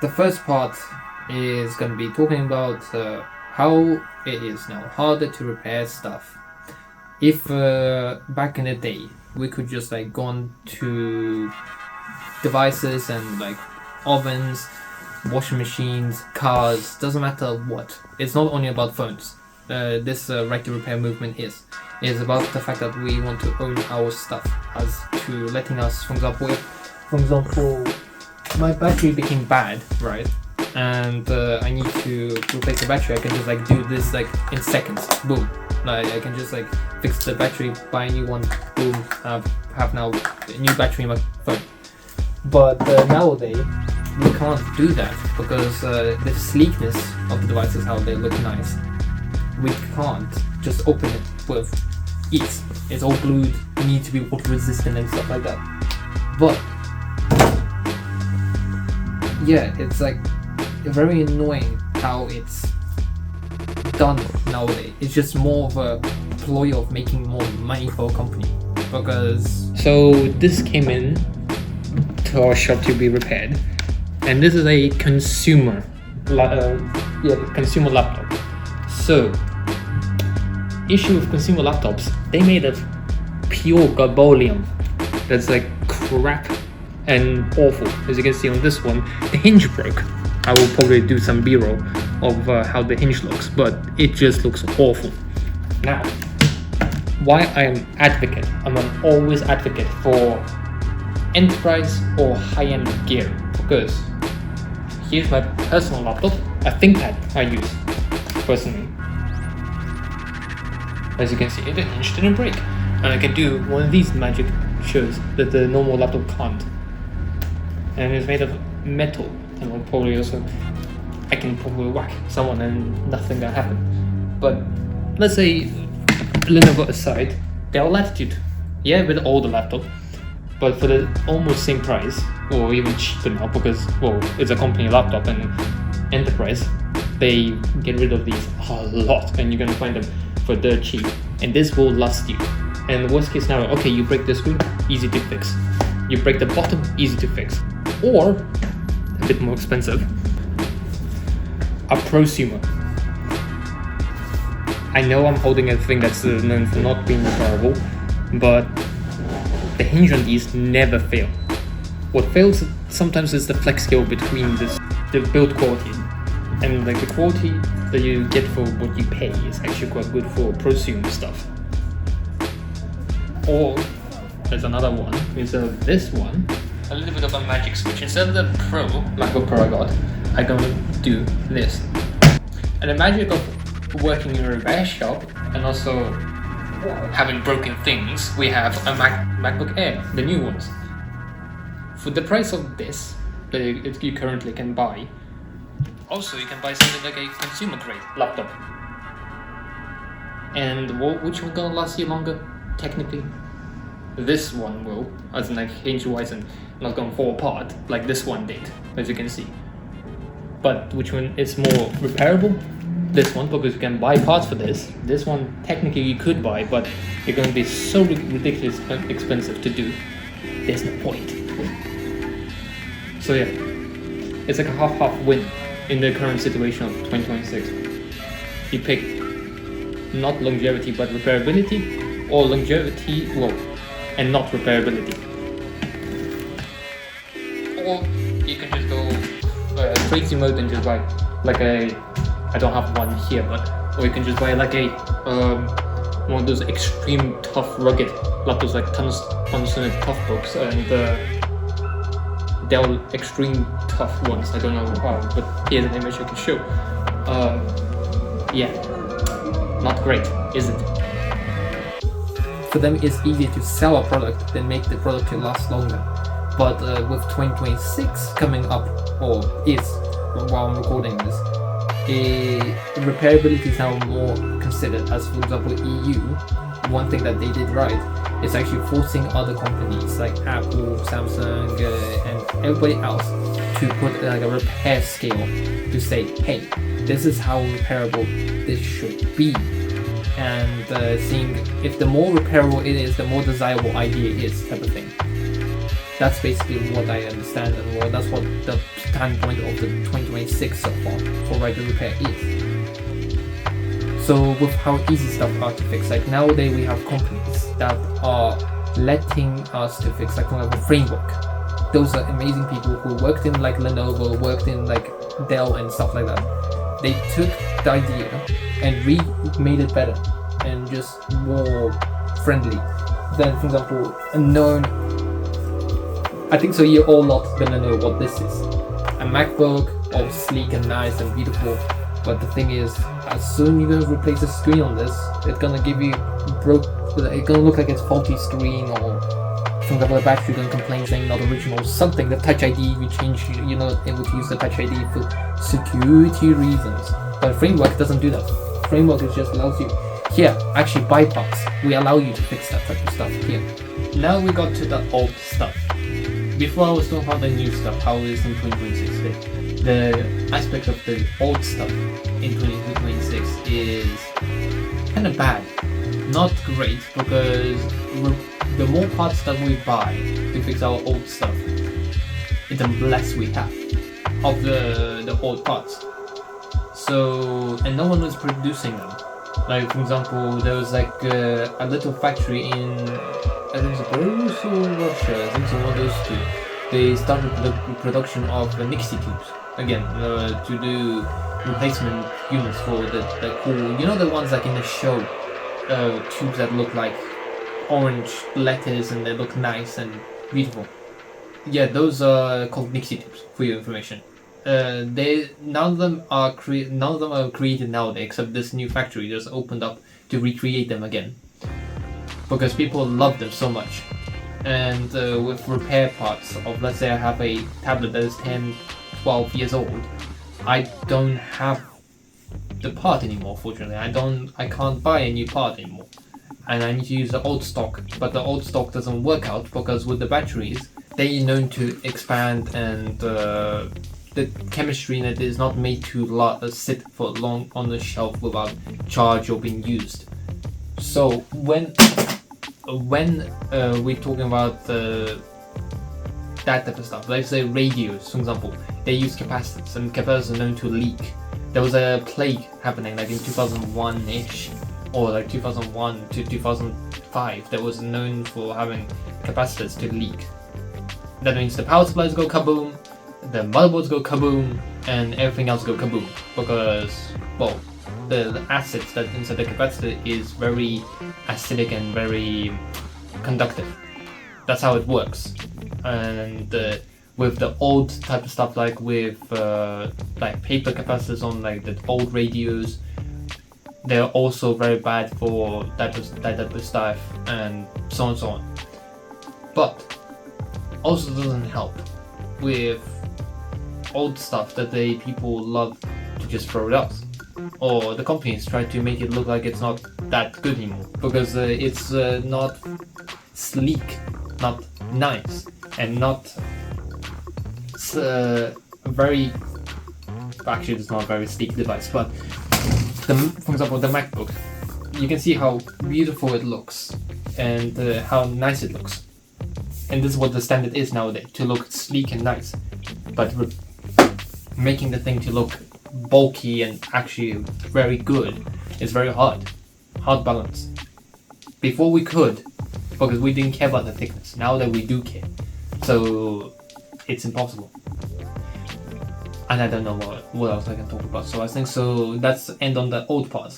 the first part is going to be talking about how it is now harder to repair stuff. If back in the day we could just like go on to devices and like ovens, washing machines, cars, doesn't matter what. It's not only about phones. This right to repair movement is about the fact that we want to own our stuff, as to letting us, for example, my battery became bad, right? And I need to replace the battery. I can just like do this like in seconds, boom. Like I can just like fix the battery, buy a new one, boom. Have now a new battery in my phone. But nowadays we can't do that because the sleekness of the devices, how they look nice, we can't just open it with ease. It's all glued, need to be water resistant and stuff like that. But yeah, it's like very annoying how it's done nowadays. It's just more of a ploy of making more money for a company. Because so this came in to our shop to be repaired, and this is a consumer laptop. So issue with consumer laptops, they made of pure garbolium that's like crap and awful. As you can see on this one, the hinge broke. I will probably do some b-roll of how the hinge looks, but it just looks awful. Now, why I'm an always advocate for enterprise or high-end gear, because here's my personal laptop, a ThinkPad I use personally. As you can see, the hinge didn't break, and I can do one of these magic shows that the normal laptop can't. And it's made of metal, and I can probably whack someone and nothing gonna happen. But let's say Lenovo aside, Dell Latitude, yeah, a bit older laptop, but for the almost same price, or even cheaper now, because it's a company laptop and enterprise, they get rid of these a lot, and you're gonna find them for dirt cheap, and this will last you. And worst case scenario, okay, you break the screen, easy to fix. You break the bottom, easy to fix. Or a bit more expensive, a prosumer. I know I'm holding a thing that's known for not being repairable, but the hinge on these never fail. What fails sometimes is the flex scale between the build quality, and like the quality that you get for what you pay is actually quite good for prosumer stuff. Or there's another one, instead of this one, a little bit of a magic switch. Instead of the MacBook Pro I got, I'm gonna do this. And the magic of working in a repair shop and also having broken things, we have a MacBook Air, the new ones. For the price of this that you currently can buy, also you can buy something like a consumer grade laptop. And which one gonna last you longer? Technically, this one will, as in like hinge wise and not gonna fall apart like this one did, as you can see. But which one is more repairable? This one, because you can buy parts for this. This one technically you could buy, but it's gonna be so ridiculously expensive to do. There's no point. So yeah, it's like a half-half win in the current situation of 2026. You pick not longevity but repairability, or longevity, and not repairability. Or you can just go crazy mode and just buy like I don't have one here, or you can just buy like a one of those extreme tough rugged laptops like Panasonic Toughbooks and Dell extreme tough ones. I don't know how, but here's an image I can show. Yeah, not great, is it? for them it's easier to sell a product than make the product to last longer. But with 2026 coming up, or is while I'm recording this, repairability is now more considered. As for example, EU, one thing that they did right is actually forcing other companies like Apple, Samsung, and everybody else to put like a repair scale to say, hey, this is how repairable this should be. And seeing if the more repairable it is, the more desirable idea is, type of thing. That's basically what I understand, and that's what the standpoint of the 2026 so far for Rider Repair is. So with how easy stuff are to fix, like nowadays we have companies that are letting us to fix, like for example, Framework. Those are amazing people who worked in like Lenovo, worked in like Dell and stuff like that. They took the idea and made it better and just more friendly than, for example, a known. I think so. You all lot gonna know what this is. A MacBook, all sleek and nice and beautiful. But the thing is, as soon you're gonna replace the screen on this, it's gonna give you it's gonna look like it's faulty screen, or for example, the battery gonna complain saying not original, something. The Touch ID we change, you're not able to use the Touch ID for security reasons. But Framework doesn't do that. Framework just allows you here, actually bypass. We allow you to fix that type of stuff here. Now we got to the old stuff. Before I was talking about the new stuff, how it is in 2026. The aspect of the old stuff in 2026 is kind of bad. Not great, because the more parts that we buy to fix our old stuff, the less we have of the old parts. So, and no one was producing them. Like for example, there was like a little factory in, I think it's Belarus or Russia, I think it's one of those two. They started the production of the Nixie tubes again to do replacement units for the cool, you know, the ones like in the show, tubes that look like orange letters and they look nice and beautiful. Yeah, those are called Nixie tubes, for your information. None of them are created nowadays, except this new factory just opened up to recreate them again, because people love them so much. And with repair parts of, let's say I have a tablet that is 10, 12 years old, I don't have the part anymore. Fortunately, I can't buy a new part anymore, and I need to use the old stock. But the old stock doesn't work out, because with the batteries, they're known to expand, and the chemistry in it is not made to sit for long on the shelf without charge or being used. So when we're talking about that type of stuff, let's say radios, for example, they use capacitors, and capacitors are known to leak. There was a plague happening like in 2001-ish, or like 2001 to 2005, that was known for having capacitors to leak. That means the power supplies go kaboom, the motherboards go kaboom, and everything else go kaboom, because, well, the acid that inside the capacitor is very acidic and very conductive. That's how it works. And with the old type of stuff, like with like paper capacitors on like the old radios, they're also very bad for that type of stuff, and so on and so on. But also doesn't help with old stuff that people love to just throw it out, or the companies try to make it look like it's not that good anymore, because it's not sleek, not nice, and not very. Actually, it's not a very sleek device, but for example, the MacBook, you can see how beautiful it looks and how nice it looks. And this is what the standard is nowadays, to look sleek and nice. But making the thing to look bulky and actually very good is very hard. Hard balance. Before we could, because we didn't care about the thickness. Now that we do care, so it's impossible. And I don't know what else I can talk about. So I think so. Let's end on the old parts.